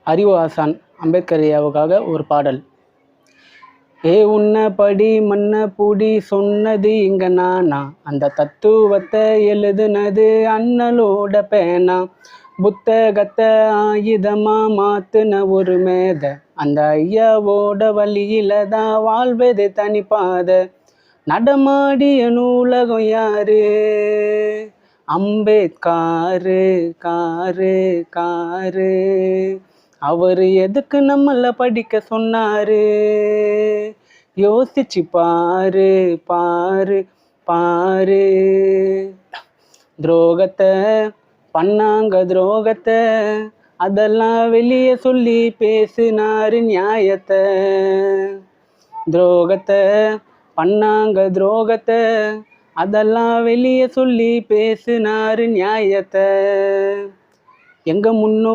அறிவு ஆசான் அம்பேத்கர் ஐயாவுக்காக ஒரு பாடல். உன்ன படி மன்ன பூடி சொன்னது இங்க நானா, அந்த தத்துவத்தை எழுதுனது அண்ணலோட பேனா, புத்தகத்தை ஆயுதமா மாத்துன ஒரு மேத, அந்த ஐயாவோட வழியில தான் வாழ்வது தனிப்பாத, நடமாடிய நூலகம் யாரு, அம்பேத்காரு காரு காரு, அவரு எதுக்கு நம்மள படிக்க சொன்னாரு, யோசிச்சு பாரு பாரு பாரு. துரோகத்தை பண்ணாங்க துரோகத்தை, அதெல்லாம் வெளியே சொல்லி பேசினாரு நியாயத்தை. துரோகத்தை பண்ணாங்க துரோகத்தை, அதெல்லாம் வெளியே சொல்லி பேசினாரு நியாயத்தை. எங்க முன்னோ